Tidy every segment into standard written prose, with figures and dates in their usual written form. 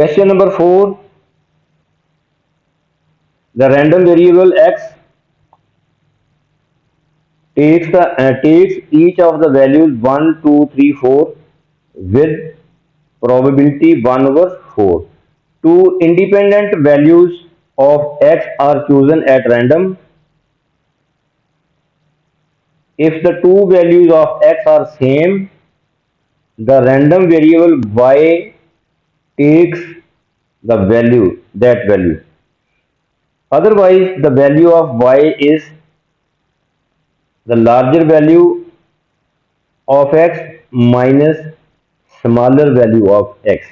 Question number 4. The random variable x takes each of the values 1, 2, 3, 4 with probability 1 over 4. Two independent values of x are chosen at random. If the two values of x are same, the random variable y takes that value. Otherwise, the value of y is the larger value of x minus smaller value of x.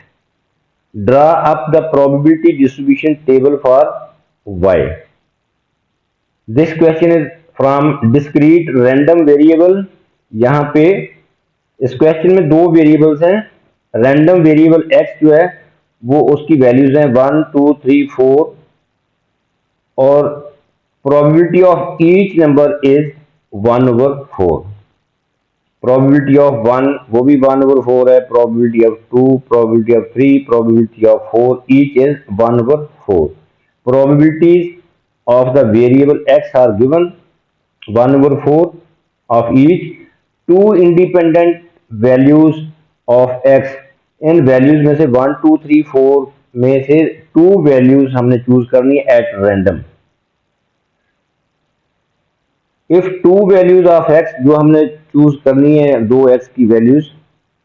Draw up the probability distribution table for y. This question is from discrete random variable. यहाँ पे इस question में दो variables हैं. Random variable x जो है वो उसकी वैल्यूज हैं 1, 2, 3, 4 और probability of each number is 1 over 4. Probability of 1 वो भी 1 over 4 है. Probability of 2, probability of 3, probability of 4 each is 1 over 4. Probabilities of the variable x are given 1 over 4 of each. Two independent values of x, in values में से 1, 2, 3, 4 में से to values हमने choose करनी है at random. If two values of x जो हमने choose करनी है दो एक्स की वैल्यूज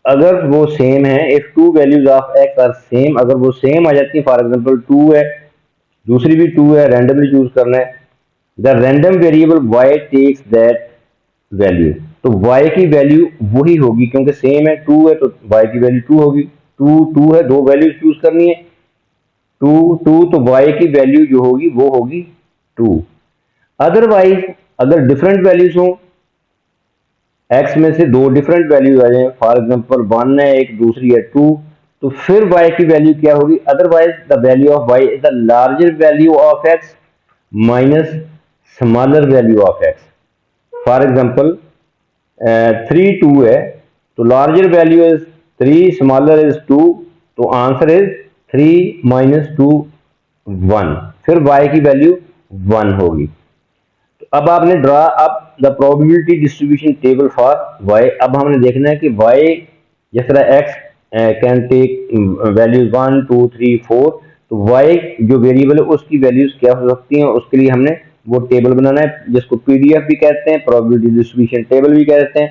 अगर वो सेम है, if two values of x are same, अगर वो सेम आ जाती है, फॉर एग्जांपल 2 है दूसरी भी 2 है, रैंडमली चूज करना है, the random variable y takes that value. तो y की वैल्यू वही होगी क्योंकि सेम है, 2 है तो y की वैल्यू 2 होगी. 2 है, दो वैल्यू चूज करनी है, 2 तो y की वैल्यू जो होगी वो होगी 2. अदरवाइज अगर डिफरेंट वैल्यूज हो, x में से दो डिफरेंट वैल्यूज आ जाए, फॉर एग्जांपल 1 है एक, दूसरी है 2, तो फिर y की वैल्यू क्या होगी? Otherwise the value of y is the larger value of x minus smaller value of x. For example 3, 2 है तो larger value is 3, smaller is 2, तो आंसर इज 3 minus 2 1. फिर y की वैल्यू 1 होगी. तो अब आपने draw up the probability distribution table for y. अब हमने देखना है कि y जिस तरह x कैन टेक वैल्यूज 1, 2, 3, 4, तो y जो वेरिएबल है उसकी वैल्यूज क्या हो सकती हैं, उसके लिए हमने वो टेबल बनाना है जिसको पीडीएफ भी कहते हैं, प्रोबेबिलिटी डिस्ट्रीब्यूशन टेबल भी कहते हैं.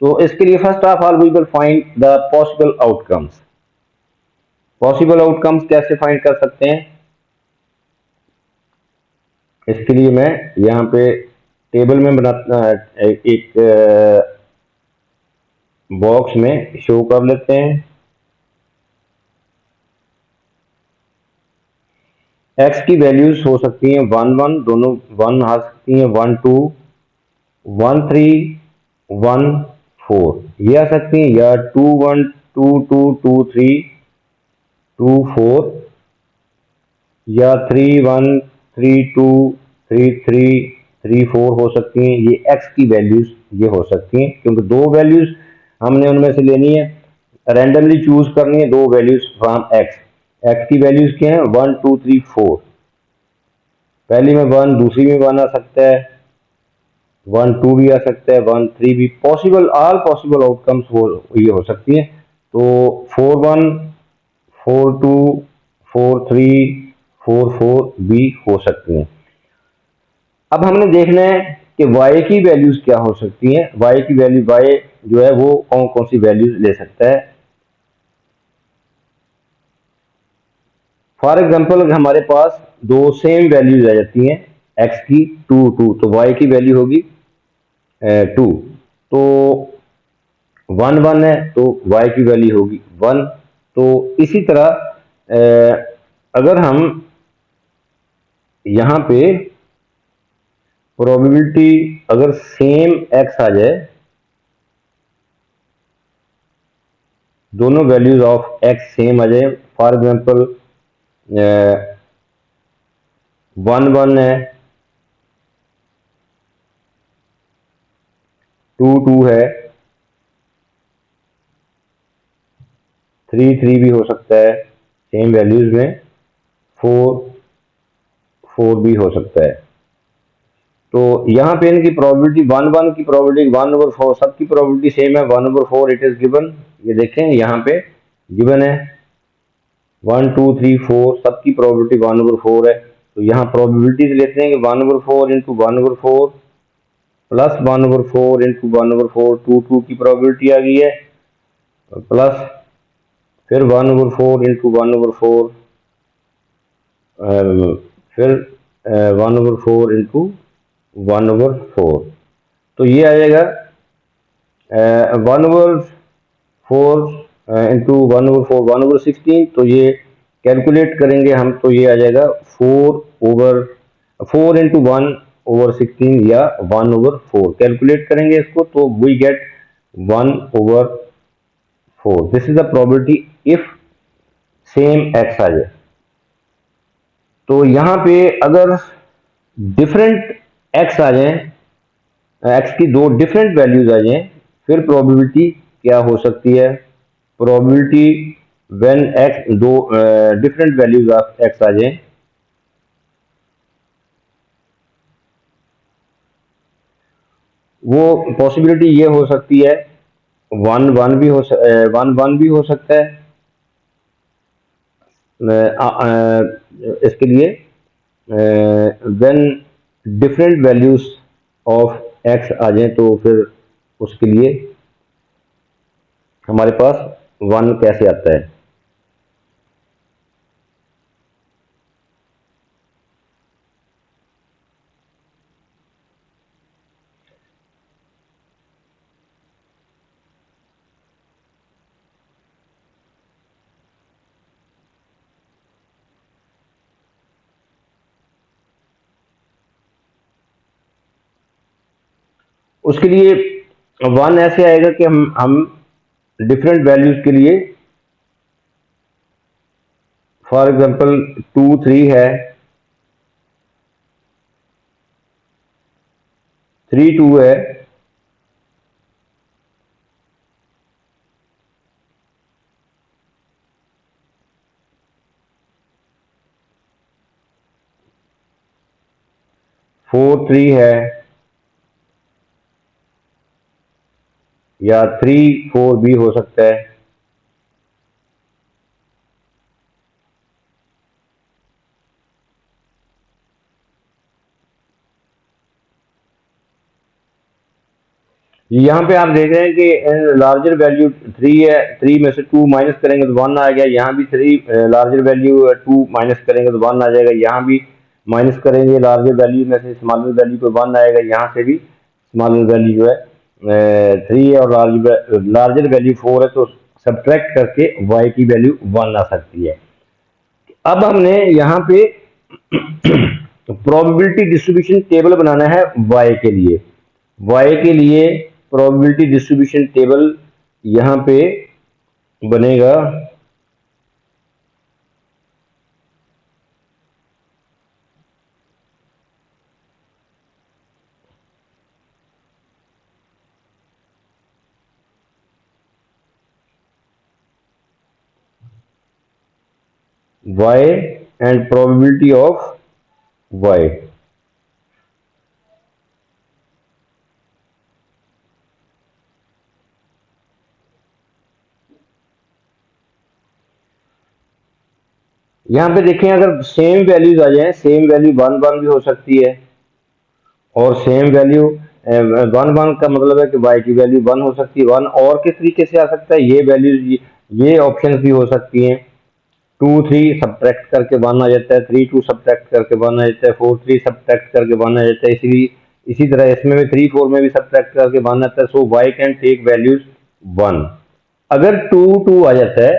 तो इसके लिए first of all we will find the possible outcomes. Possible outcomes कैसे फाइंड कर सकते हैं? इसके लिए मैं यहाँ पे टेबल में बनाता एक बॉक्स में शो कर लेते हैं. x की वैल्यूज हो सकती हैं 1, 1, दोनों 1 आ सकती हैं, 1, 2, 1, 3, 1, 4 ये आ सकती हैं, या 2, 1, 2, 2, 2, 3, 2, 4, या 3, 1, 3, 2, 3, 3, 3, 4 हो सकती हैं. ये x की वैल्यूज ये हो सकती हैं क्योंकि दो वैल्यूज हमने उनमें से लेनी है, रैंडमली चूज करनी है दो वैल्यूज फ्रॉम x. x की वैल्यूज क्या है? 1, 2, 3, 4. पहली में 1, दूसरी में 1 आ सकता है, 1, 2 भी आ सकता है, 1, 3 भी. पॉसिबल ऑल पॉसिबल आउटकम्स ये हो सकती हैं. तो 4, 1, 4, 2, 4, 3, 4, 4 भी हो सकती हैं. अब हमने देखना है कि y की वैल्यूज क्या हो सकती हैं. y की वैल्यू y जो है वो कौन कौन सी वैल्यूज ले सकता है. फॉर एग्जांपल अगर हमारे पास दो सेम वैल्यूज आ जाती हैं x की 2, 2, तो y की वैल्यू होगी 2. तो 1, 1 है तो y की वैल्यू होगी 1. तो इसी तरह अगर हम यहाँ पे प्रोबेबिलिटी अगर सेम x आ जाए, दोनों वैल्यूज ऑफ x सेम आ जाए, फॉर एग्जांपल 1, 1 है, 2, 2 है, 3, 3 भी हो सकता है, सेम वैल्यूज में 4 भी हो सकता है। तो यहाँ पे इनकी प्रोबेबिलिटी 1/1 की प्रोबेबिलिटी 1/4 सबकी प्रोबेबिलिटी सेम है 1/4 इट इज गिवन। ये देखें यहाँ पे गिवन है 1 2 3 4 सबकी प्रोबेबिलिटी 1/4 है। तो यहाँ प्रोबेबिलिटीज लेते हैं कि 1/4 इंटू 1/4 प्लस 1/4 इंटू 1/4 2 की प्रोबेबिलिटी आ गई है, प्लस फिर 1/4 इंटू 1/4 फिर 1/4 इंटू 1/4। तो ये आ जाएगा 1/4 इंटू 1/4 1/16। तो ये कैलकुलेट करेंगे हम तो ये आ जाएगा 4 इंटू 1/16 या 1/4 कैलकुलेट करेंगे इसको तो we get 1/4। This is the probability if same x आ जाए। तो यहाँ पे अगर डिफरेंट एक्स आ जाए, एक्स की दो डिफरेंट वैल्यूज आ जाए, फिर प्रोबेबिलिटी क्या हो सकती है? प्रोबेबिलिटी व्हेन एक्स दो डिफरेंट वैल्यूज ऑफ एक्स आ जाए, वो पॉसिबिलिटी ये हो सकती है 1/1 भी हो 1/1 भी हो सकता है। इसके लिए when different values of x आ जाए तो फिर उसके लिए हमारे पास 1 कैसे आता है? उसके लिए 1 ऐसे आएगा कि हम डिफरेंट वैल्यूज के लिए फॉर एग्जांपल 2 3 है, 3 2 है, 4 3 है या 3 4 भी हो सकता है। यहाँ पे आप देख रहे हैं कि लार्जर वैल्यू 3 है, 3 में से 2 माइनस करेंगे तो 1 आ गया। यहाँ भी 3 लार्जर वैल्यू 2 माइनस करेंगे तो 1 आ जाएगा। यहाँ भी माइनस करेंगे लार्जर वैल्यू में से स्मॉलर वैल्यू पे 1 आएगा। यहाँ से भी स्मॉलर वैल्यू जो है 3 है और लार्जर वैल्यू 4 है, तो सब्ट्रैक्ट करके y की वैल्यू 1 आ सकती है। अब हमने यहाँ पे प्रोबेबिलिटी डिस्ट्रीब्यूशन टेबल बनाना है y के लिए। y के लिए प्रोबेबिलिटी डिस्ट्रीब्यूशन टेबल यहाँ पे बनेगा y and probability of y। यहाँ पे देखें अगर सेम वैल्यूज आ जाए, सेम वैल्यू 1/1 भी हो सकती है और सेम वैल्यू 1/1 का मतलब है कि y की वैल्यू 1 हो सकती है। 1 और किस तरीके से आ सकता है? ये वैल्यूज ये ऑप्शंस भी हो सकती हैं। 2 3 सब्ट्रैक्ट करके 1 आ जाता है, 3 2 सब्ट्रैक्ट करके 1 आ जाता है, 4 3 सब्ट्रैक्ट करके 1 आ जाता है। इसी तरह इसमें भी 3 4 में भी सब्ट्रैक्ट करके 1 आता है। सो y कैन टेक वैल्यूज 1। अगर 2 2 आ जाता है,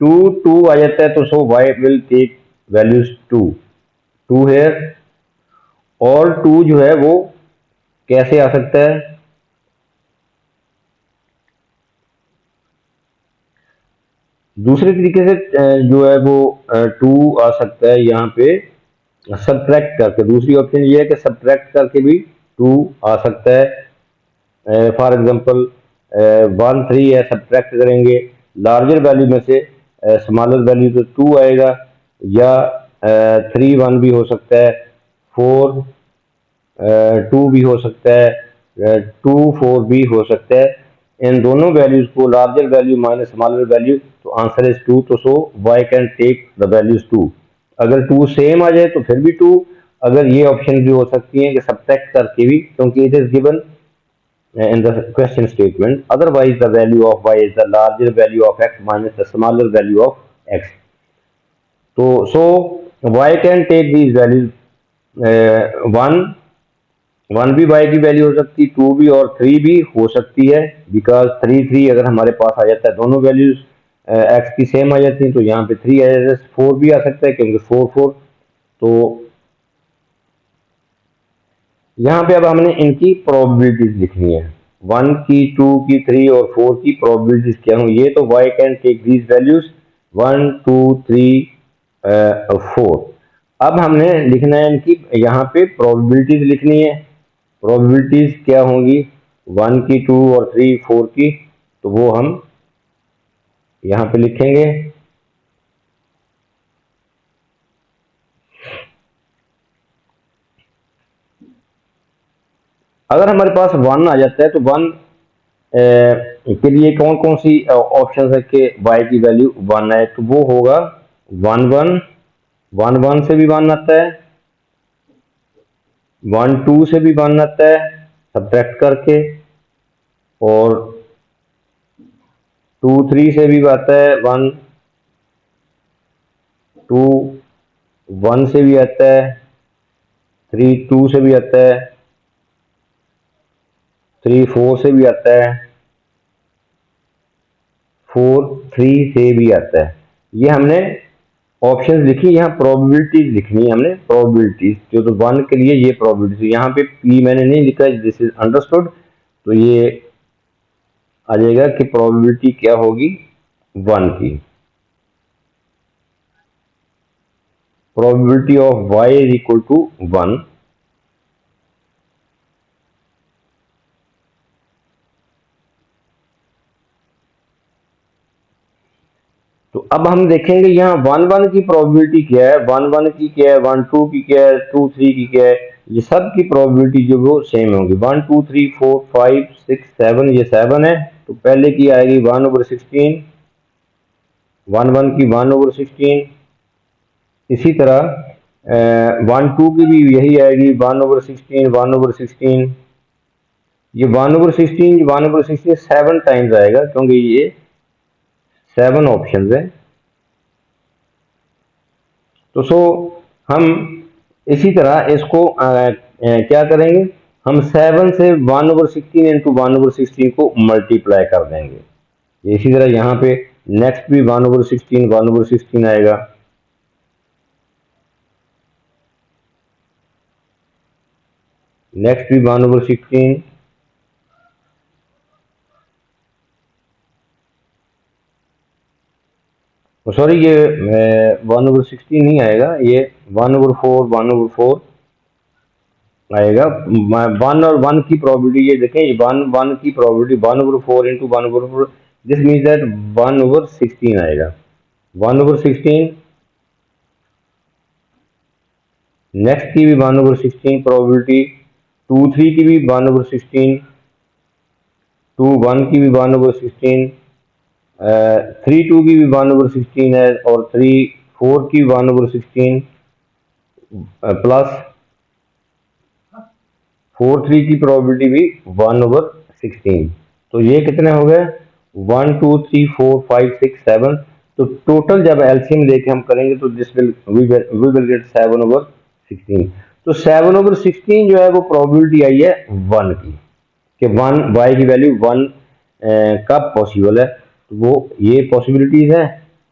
2 2 आ जाता है तो सो y विल टेक वैल्यूज 2 है। और 2 जो है वो कैसे आ सकता है? दूसरे तरीके से जो है वो 2 आ सकता है यहाँ पे सब्ट्रैक्ट करके। दूसरी ऑप्शन ये है कि सब्ट्रैक्ट करके भी 2 आ सकता है। फॉर एग्जांपल 1 3 है, सब्ट्रैक्ट करेंगे लार्जर वैल्यू में से स्मॉलर वैल्यू तो 2 आएगा, या 3 1 भी हो सकता है, 4 2 भी हो सकता है, 2 4 भी हो सकता है। इन दोनों वैल्यूज को larger value minus smaller value, तो आंसर इज 2। तो so y can take the values 2। अगर 2 सेम आ जाए तो फिर भी 2। अगर ये ऑप्शन भी हो सकती है कि सब्ट्रैक्ट करके भी, क्योंकि it is given in the question statement, otherwise the value of y is the larger value of x minus the smaller value of x. So y can take these values, 1 1 भी y की value हो सकती है, 2 भी और 3 भी हो सकती है, बिकॉज 3 3 अगर हमारे पास आ जाता है, दोनों वैल्यूज x की सेम आ जाती हैं, तो यहाँ पे 3 आ जाता है। 4 भी आ सकता है क्योंकि 4 4। तो यहाँ पे अब हमने इनकी प्रोबेबिलिटीज लिखनी है, 1 की, 2 की, 3 और 4 की प्रोबेबिलिटीज क्या होंगी। ये तो y can take these values 1 2 3 4। अब हमने लिखना है इनकी, यहाँ पे प्रोबेबिलिटीज लिखनी है। प्रोबेबिलिटीज क्या होंगी 1 की, 2 और 3 4 की, तो वो हम यहाँ पे लिखेंगे। अगर हमारे पास 1 आ जाता है तो 1 के लिए कौन कौन सी ऑप्शन है कि y की वैल्यू 1 है, तो वो होगा 1 1 1 1 से भी 1 आता है, 1 2 से भी 1 आता है सब्ट्रैक्ट करके, और 2 3 से भी आता है 1, 2 1 से भी आता है, 3 2 से भी आता है, 3 4 से भी आता है, 4 3 से भी आता है। ये हमने ऑप्शंस लिखी, यहाँ प्रोबेबिलिटीज लिखनी है हमने। प्रोबेबिलिटीज जो तो 1 के लिए ये प्रोबेबिलिटी, यहाँ पे p मैंने नहीं लिखा, दिस इज अंडरस्टूड। तो ये आ जाएगा कि प्रोबेबिलिटी क्या होगी 1 की। Probability of y is equal to 1। तो अब हम देखेंगे यहाँ 1 1 की प्रोबेबिलिटी क्या है, 1 1 की क्या है, 1 2 की क्या है, 2 3 की क्या है। ये सब की प्रोबेबिलिटी जो वो सेम होगी। 1 2 3 4 5 6 7, ये 7 है, तो पहले की आएगी 1/16, 1 1 की 1/16। इसी तरह 1 2 की भी यही आएगी 1/16 1/16। ये 1/16 1/16 7 टाइम्स आएगा, क्योंकि ये 7 ऑप्शन है। तो सो हम इसी तरह इसको क्या करेंगे, हम 7 से 1/16 इंटू 1/16 को मल्टीप्लाई कर देंगे। इसी तरह यहाँ पे नेक्स्ट भी 1/16 1/16 आएगा। नेक्स्ट भी 1/16, सॉरी ये 1/16 नहीं आएगा, ये 1/4 1/4 आएगा। 1 और 1 की प्रोबेबिलिटी ये देखें, 1 1 की probability 1/4 into 1/4, this means that 1/16 आएगा। 1/16, नेक्स्ट की भी 1/16 प्रोबेबिलिटी, 2 3 की भी 1/16, 2 1 की भी 1/16, 3 2 की भी 1/16 है, और 3 4 की 1/16 प्लस 4 3 की प्रोबेबिलिटी भी 1/16। तो ये कितने हो गए 1 2 3 4 5 6 7। तो टोटल जब एलसीएम लेके हम करेंगे तो this will we will get 7/16। तो 7/16 जो है वो प्रोबेबिलिटी आई है 1 की, कि 1 y की वैल्यू 1 कब पॉसिबल है, तो वो ये पॉसिबिलिटीज है।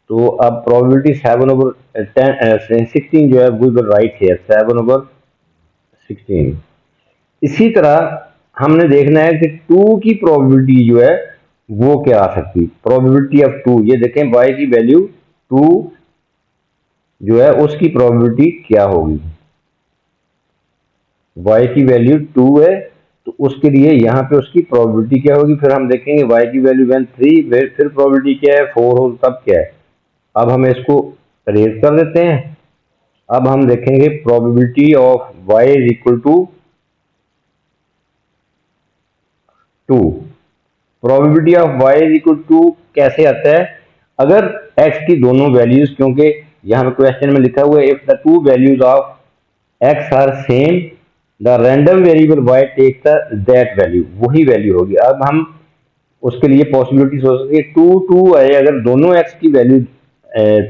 तो अब प्रोबेबिलिटी 7/16 जो है वी विल राइट हियर 7/16। इसी तरह हमने देखना है कि 2 की प्रोबेबिलिटी जो है वो क्या आ सकती है। प्रोबेबिलिटी ऑफ 2, ये देखें y की वैल्यू 2 जो है उसकी प्रोबेबिलिटी क्या होगी। y की वैल्यू 2 है, तो उसके लिए यहाँ पे उसकी प्रोबेबिलिटी क्या होगी। फिर हम देखेंगे y की वैल्यू 1 3, फिर प्रोबेबिलिटी क्या है 4 हो, तब क्या है। अब हम इसको रेज कर देते हैं। अब हम देखेंगे probability of y is equal to 2। Probability of y is equal to कैसे आता है? अगर x की दोनों वैल्यूज, क्योंकि यहाँ पे क्वेश्चन में लिखा हुआ है if the two values of x are same the random variable y take the that value, वही वैल्यू होगी। अब हम उसके लिए पॉसिबिलिटीज हो सकती है 2 आए, अगर दोनों x की वैल्यू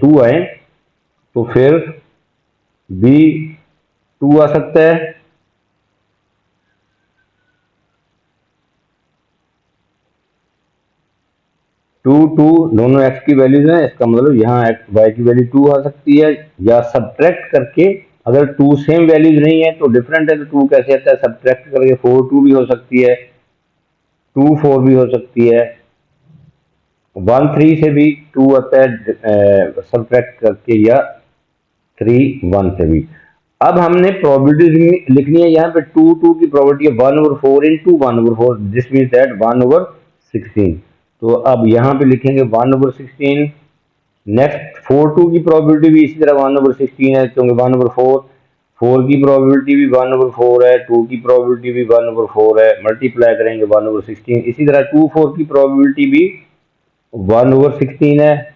2 आए तो फिर भी 2 आ सकता है। टू दोनों x की वैल्यूज हैं, इसका मतलब यहाँ y की वैल्यू 2 आ सकती है। या सब्ट्रैक्ट करके, अगर 2 सेम वैल्यूज नहीं है तो डिफरेंट है तो 2 कैसे आता है? सब्ट्रैक्ट करके 4 2 भी हो सकती है, 2 4 भी हो सकती है, 1 3 से भी 2 आता है सब्ट्रैक्ट करके, या 3 1 से भी। अब हमने प्रोबेबिलिटी लिखनी है यहाँ पे 2 की प्रोबेबिलिटी है 1/4 इंटू 1/4, दिस मीन्स दैट 1/16। तो अब यहाँ पे लिखेंगे 1/16। नेक्स्ट 4 2 की प्रोबेबिलिटी भी इसी तरह 1/16 है, क्योंकि 1/4। 4 की प्रोबेबिलिटी भी 1/4 है, 2 की प्रोबेबिलिटी भी 1/4 है, मल्टीप्लाई करेंगे 1/16। इसी तरह 2 4 की प्रोबेबिलिटी भी 1/16 है।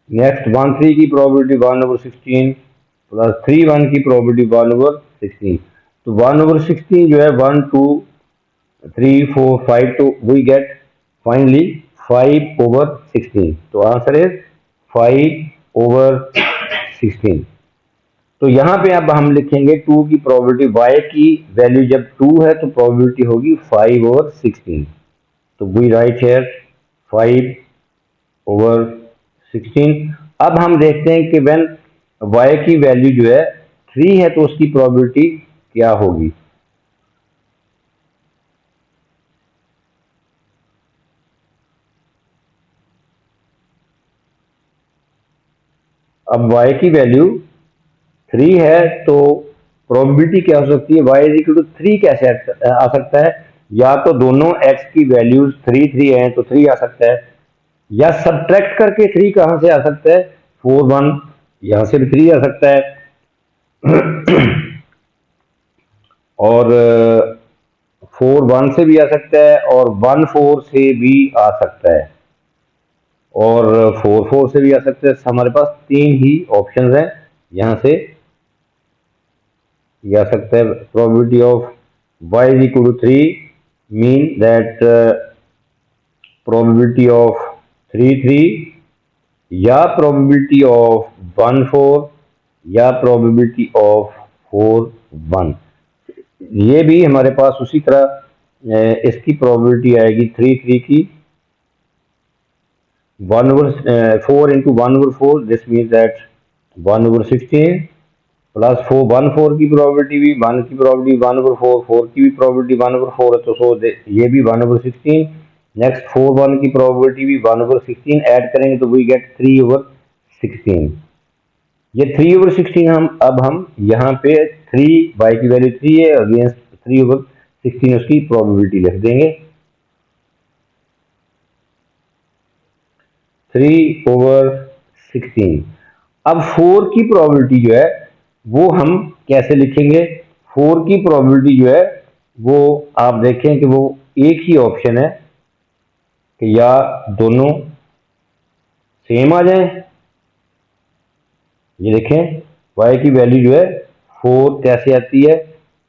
नेक्स्ट 1 3 की प्रोबेबिलिटी 1/16 प्लस 3 1 की प्रोबेबिलिटी 1/16। तो 1/16 जो है 1 2 3 4 5, तो वी गेट फाइनली 5/16। तो आंसर इज 5/16। तो यहाँ पे अब हम लिखेंगे 2 की प्रोबेबिलिटी, y की वैल्यू जब 2 है तो प्रोबेबिलिटी होगी 5/16। तो वी राइट हियर 5/16। अब हम देखते हैं कि व्हेन y की वैल्यू जो है 3 है तो उसकी प्रोबेबिलिटी क्या होगी। अब y की वैल्यू 3 है तो प्रोबेबिलिटी क्या हो सकती है? y इज इक्वल टू 3 कैसे आ सकता है? या तो दोनों x की वैल्यूज 3 3 हैं तो 3 आ सकता है, या सब्ट्रैक्ट करके 3 कहां से आ सकता है? 4 1, यहां से भी 3 आ सकता है। और 4 1 से भी आ सकता है, और 1 4 से भी आ सकता है, और 4 4 से भी आ सकता है। हमारे पास 3 ही ऑप्शंस हैं, यहां से ये आ सकता है। Probability of y is equal to 3 mean that probability of 3 3, या प्रोबेबिलिटी ऑफ 1 4, या प्रोबेबिलिटी ऑफ 4 1। ये भी हमारे पास उसी तरह इसकी प्रोबेबिलिटी आएगी 3 3 की 1/4 into 1/4, this means that 1/16 plus 4 1 4 की प्रोबेबिलिटी भी 1 की प्रोबेबिलिटी 1/4, 4 की भी प्रोबेबिलिटी 1/4 है, तो ये भी 1/16। नेक्स्ट 4 1 की प्रोबेबिलिटी भी 1/16, ऐड करेंगे तो वी गेट 3/16। ये 3/16 हम यहाँ पे 3 y की वैल्यू 3 है, अगेंस्ट 3/16 उसकी प्रोबेबिलिटी लिख देंगे 3/16। अब 4 की प्रोबेबिलिटी जो है वो हम कैसे लिखेंगे? 4 की प्रोबेबिलिटी जो है वो आप देखें कि वो एक ही ऑप्शन है कि या दोनों सेम आ जाएं। ये देखें y की वैल्यू जो है 4 कैसे आती है?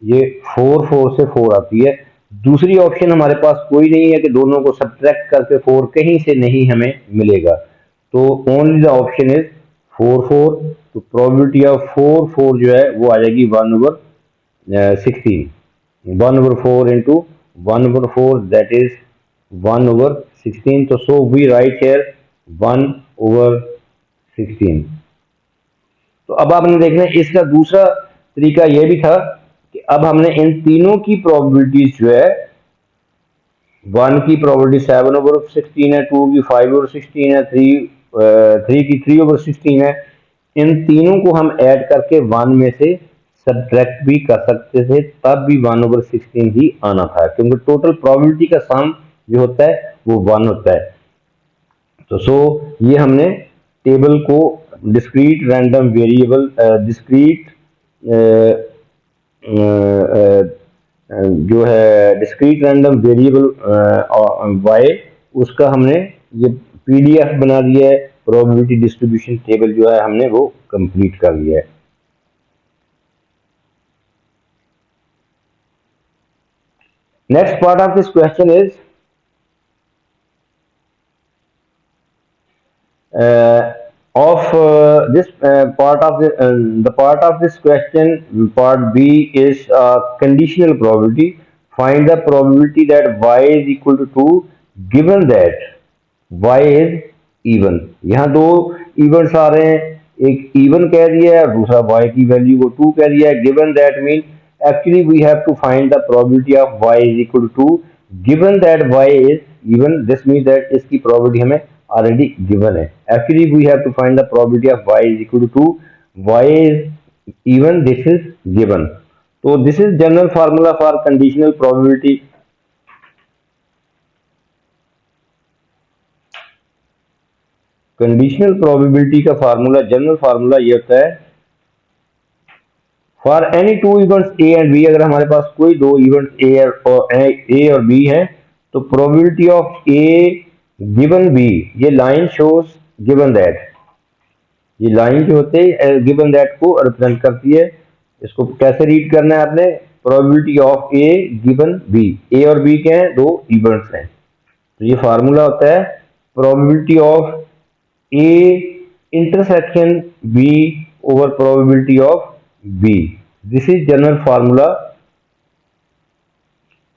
ये 4 4 से 4 आती है। दूसरी ऑप्शन हमारे पास कोई नहीं है कि दोनों को सब्ट्रैक्ट करके 4 कहीं से नहीं हमें मिलेगा, तो ओनली द ऑप्शन इज 4 4। तो प्रोबेबिलिटी ऑफ 4 4 जो है वो आ जाएगी 1/16, 1/4 इंटू 1/4, दैट इज 1/16। तो सो वी राइट हियर 1/16। तो अब आपने देखना है इसका दूसरा तरीका यह भी था कि अब हमने इन तीनों की प्रोबेबिलिटीज जो है, 1 की प्रोबेबिलिटी 7/16 है, 2 की 5/16 है, 3 की 3/16 है। इन तीनों को हम ऐड करके 1 में से सब्ट्रैक्ट भी कर सकते थे, तब भी 1/16 ही आना था, क्योंकि टोटल प्रोबेबिलिटी का सम जो होता है वो 1 होता है। तो सो ये हमने टेबल को डिस्क्रीट रैंडम वेरिएबल डिस्क्रीट जो है डिस्क्रीट रैंडम वेरिएबल वाई, उसका हमने ये पीडीएफ बना दिया है। प्रोबेबिलिटी डिस्ट्रीब्यूशन टेबल जो है हमने वो कंप्लीट कर लिया है। Next part of this question is this part of the part of this question, part B is conditional probability. Find the probability that y is equal to 2 given that y is even. यहाँ दो events आ रहे हैं, एक even कह दिया है, दूसरा y की वैल्यू को 2 कह दिया है। Given that mean actually we have to find the probability of y is equal to 2 given that y is even. This means that इसकी probability हमें already given है। Actually we have to find the probability of y is equal to 2, y is even, this is given. So this is general formula for conditional probability. Conditional probability का formula, general formula ये होता है for any two events A and B, अगर हमारे पास कोई दो events A और B हैं तो probability of A given B, ये लाइन शोज गिवन दैट, ये लाइन जो होते हैं गिवन दैट को रिप्रेजेंट करती है। इसको कैसे रीड करना है आपने, probability of A given B, A और बी के हैं दो इवेंट्स हैं, तो ये फार्मूला होता है probability of A intersection B over probability of B. This is general formula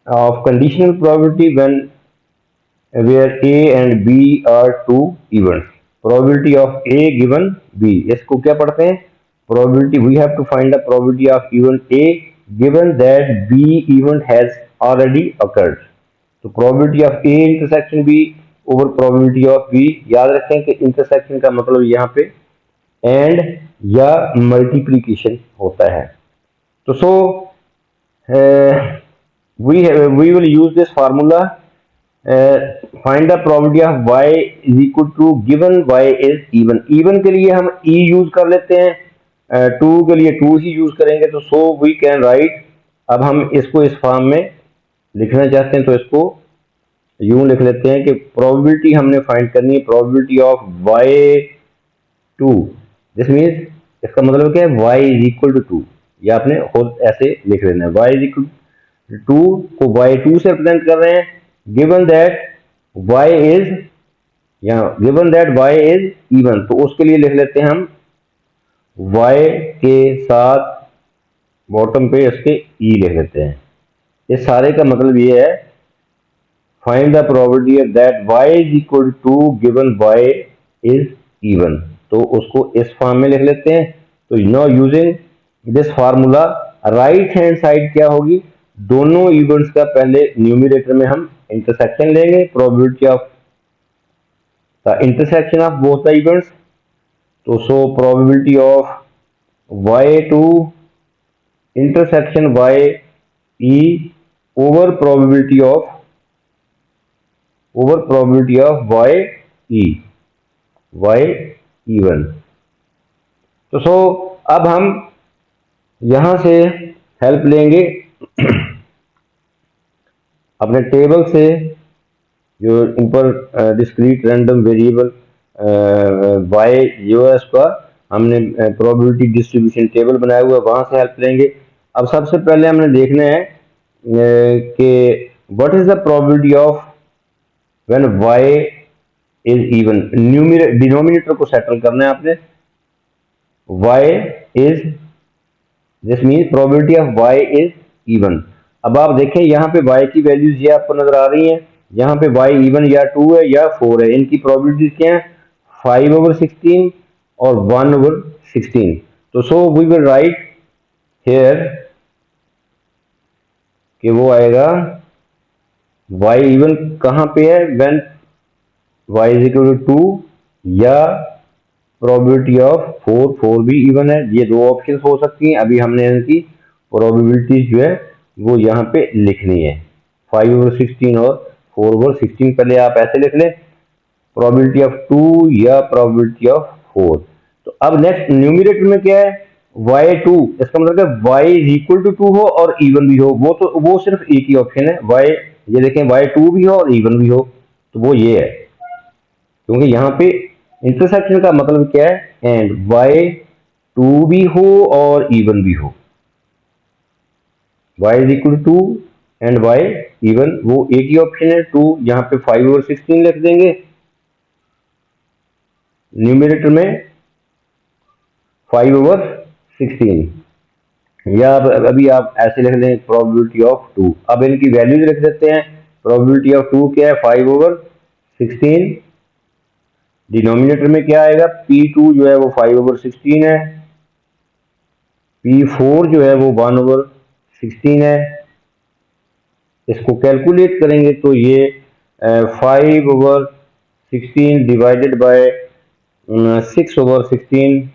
of conditional probability when where A and B are two events. Probability of A given B. इसको क्या पढ़ते हैं, probability, we have to find the probability of event A given that B event has already occurred. तो probability of A intersection B over probability of B, याद रखें कि intersection का मतलब यहाँ पे and या multiplication होता है। तो so we will use this formula. Find the probability of y is equal to given y is even. Even के लिए हम e यूज कर लेते हैं, 2 के लिए 2 ही यूज करेंगे, तो so we can write, अब हम इसको इस फॉर्म में लिखना चाहते हैं तो इसको यूं लिख लेते हैं कि प्रोबेबिलिटी हमने फाइंड करनी है probability of y2, this means इसका मतलब क्या है, y इज इक्वल टू 2, या आपने खुद ऐसे लिख लेना है, y इज इक्वल टू 2 को y2 से रिप्रेजेंट कर रहे हैं, गिवन दैट y इज, या given that y is even, तो उसके लिए लिख लेते हैं हम y के साथ बॉटम पे इसके e लिख लेते हैं। इस सारे का मतलब ये है find the probability that y is equal to given y is even, तो उसको इस फॉर्म में लिख लेते हैं। तो now using this formula, right hand side क्या होगी, दोनों इवेंट्स का पहले न्यूमरेटर में हम इंटरसेक्शन लेंगे, probability of the intersection of both the events, तो so probability of y2 intersection y e over probability of y e, y even। तो सो अब हम यहां से हेल्प लेंगे अपने टेबल से, जो ऊपर डिस्क्रीट रैंडम वेरिएबल y जो है उसका हमने प्रोबेबिलिटी डिस्ट्रीब्यूशन टेबल बनाया हुआ है, वहां से हेल्प लेंगे। अब सबसे पहले हमने देखना है कि what is the probability of when y is even, denominator को सेटल करना है आपने, y is, this means probability of y is even. अब आप देखें यहाँ पे y की वैल्यूज ये आपको नजर आ रही हैं, यहाँ पे y इवन या 2 है या 4 है, इनकी प्रोबेबिलिटीज क्या है, 5/16 और 1/16। तो so we will write here कि वो आएगा y इवन कहाँ पे है, when y is equal to 2 या प्रोबेबिलिटी ऑफ 4 भी इवन है, ये दो ऑप्शन हो सकती हैं। अभी हमने इनकी प्रोबेबिलिटीज जो है वो यहाँ पे लिखनी है, 5/16 और 4/16। पहले आप ऐसे लिख लें, प्रोबेबिलिटी ऑफ 2 या प्रोबेबिलिटी ऑफ 4। तो अब नेक्स्ट न्यूमिनेटर में क्या है, y2, इसका मतलब है y इज इक्वल टू 2 हो और इवन भी हो। वो सिर्फ एक ही ऑप्शन है, y, ये देखें y2 भी हो और इवन भी हो, तो वो ये है, क्योंकि यहाँ पे इंटरसेक्शन का मतलब क्या है, एंड y2 भी हो और इवन भी हो, y is equal to and y even, वो एक ही ऑप्शन है 2। यहाँ पे 5/16 लिख देंगे न्यूमिनेटर में, 5/16, या अभी आप ऐसे लिख दें प्रोबेबिलिटी ऑफ 2। अब इनकी वैल्यूज लिख देते हैं। प्रोबेबिलिटी ऑफ 2 क्या है, 5/16। डिनोमिनेटर में क्या आएगा, P2 जो है वो 5/16 है, P4 जो है वो 1/16 है। इसको कैलकुलेट करेंगे तो ये 5/16 डिवाइडेड बाय 6/16,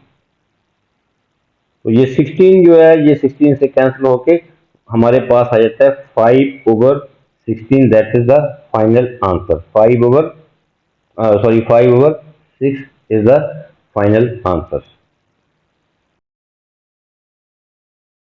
तो ये 16 जो है ये 16 से कैंसिल होके हमारे पास आ जाता है 5/16, that is the final answer. 5/6 is the final answer.